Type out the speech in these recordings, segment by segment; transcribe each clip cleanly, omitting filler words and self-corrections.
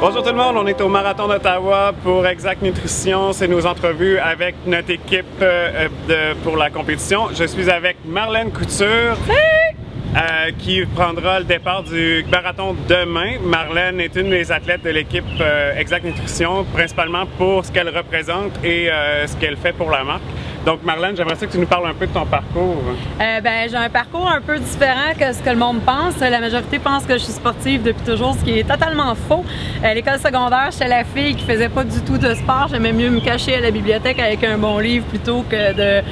Bonjour tout le monde, on est au Marathon d'Ottawa pour Exact Nutrition. C'est nos entrevues avec notre équipe pour la compétition. Je suis avec Marlène Couture. Qui prendra le départ du marathon demain. Marlène est une des athlètes de l'équipe Exact Nutrition, principalement pour ce qu'elle représente et ce qu'elle fait pour la marque. Donc Marlène, j'aimerais ça que tu nous parles un peu de ton parcours. J'ai un parcours un peu différent que ce que le monde pense. La majorité pense que je suis sportive depuis toujours, ce qui est totalement faux. À l'école secondaire, j'étais la fille qui faisait pas du tout de sport. J'aimais mieux me cacher à la bibliothèque avec un bon livre plutôt que de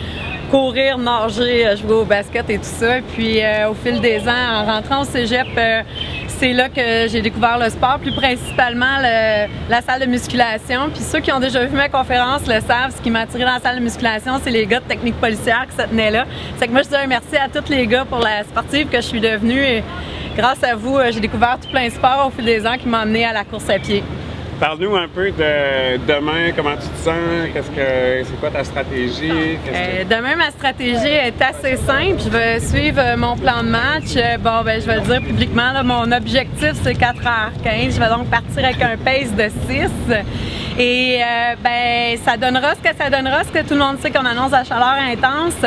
courir, nager, jouer au basket et tout ça. Puis au fil des ans, en rentrant au cégep, c'est là que j'ai découvert le sport, plus principalement la salle de musculation. Puis ceux qui ont déjà vu ma conférence le savent, ce qui m'a attiré dans la salle de musculation, c'est les gars de technique policière qui se tenaient là. C'est que moi, je dis un merci à tous les gars pour la sportive que je suis devenue. Et grâce à vous, j'ai découvert tout plein de sports au fil des ans qui m'ont amené à la course à pied. Parle-nous un peu de demain, comment tu te sens, c'est quoi ta stratégie? Demain, ma stratégie est assez simple. Je vais suivre mon plan de match. Je vais le dire publiquement, là, mon objectif c'est 4h15. Je vais donc partir avec un pace de 6. Et ça donnera ce que ça donnera, ce que tout le monde sait qu'on annonce la chaleur intense.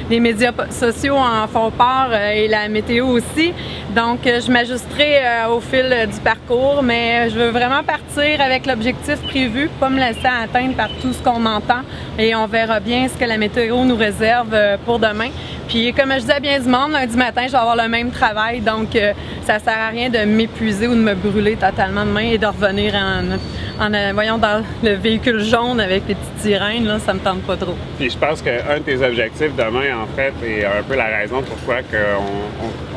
Les médias sociaux en font part et la météo aussi. Donc, je m'ajusterai au fil du parcours, mais je veux vraiment partir avec l'objectif prévu, pas me laisser atteindre par tout ce qu'on entend. Et on verra bien ce que la météo nous réserve pour demain. Puis, comme je dis à bien du monde, lundi matin, je vais avoir le même travail. Donc, ça sert à rien de m'épuiser ou de me brûler totalement demain et de revenir dans le véhicule jaune avec les petites sirènes, là, ça me tente pas trop. Puis je pense qu'un de tes objectifs demain, en fait, et un peu la raison pourquoi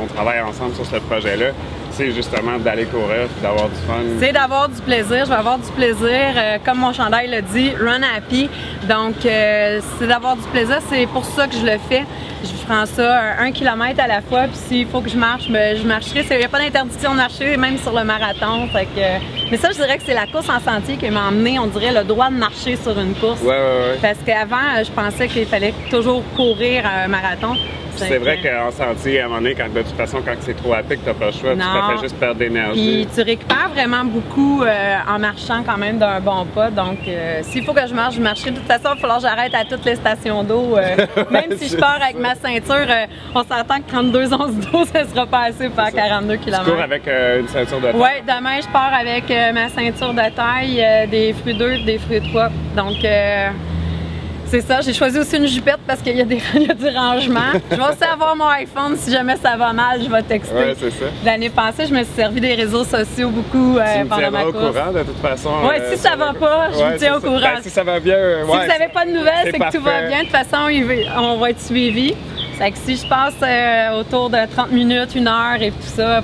on travaille ensemble sur ce projet-là, c'est justement d'aller courir et d'avoir du fun. C'est d'avoir du plaisir. Je vais avoir du plaisir. Comme mon chandail le dit, run happy. Donc, c'est d'avoir du plaisir. C'est pour ça que je le fais. Je prends ça 1 kilomètre à la fois. Puis s'il faut que je marche, je marcherai. Il n'y a pas d'interdiction de marcher, même sur le marathon. Mais ça, je dirais que c'est la course en sentier qui m'a emmené, on dirait, le droit de marcher sur une course. Ouais. Parce qu'avant, je pensais qu'il fallait toujours courir à un marathon. C'est vrai qu'en sentier, à un moment donné, de toute façon, quand c'est trop à pic, t'as pas le choix, tu préfères juste perdre d'énergie. Puis tu récupères vraiment beaucoup en marchant quand même d'un bon pas. Donc, s'il faut que je marche, je marcherai. De toute façon, il va falloir que j'arrête à toutes les stations d'eau. Même si je pars avec ma ceinture, on s'entend que 32 onces d'eau, ça sera pas assez pour faire 42 km. Tu cours avec une ceinture de taille? Oui, demain, je pars avec ma ceinture de taille, des fruits d'œufs, des fruits de pois. Donc, c'est ça, j'ai choisi aussi une jupette parce qu'il y a du rangement. Je vais aussi avoir mon iPhone, si jamais ça va mal, je vais texter. Ouais, c'est ça. L'année passée, je me suis servi des réseaux sociaux beaucoup pendant ma course. Tu me tiendras au courant de toute façon. Oui, si ça va pas, je vous tiens au courant. Si ça va bien, si vous n'avez pas de nouvelles, c'est que tout va bien. De toute façon, on va être suivi. C'est que si je passe autour de 30 minutes, 1 heure et tout ça,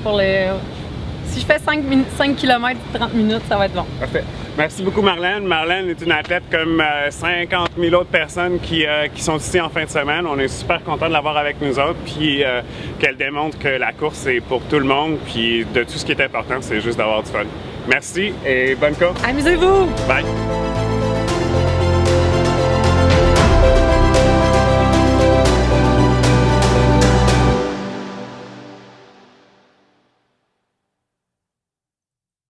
si je fais 5 km, 30 minutes, ça va être bon. Parfait. Merci beaucoup Marlène. Marlène est une athlète comme 50 000 autres personnes qui sont ici en fin de semaine. On est super content de l'avoir avec nous autres, puis qu'elle démontre que la course est pour tout le monde, puis de tout ce qui est important, c'est juste d'avoir du fun. Merci et bonne course. Amusez-vous! Bye!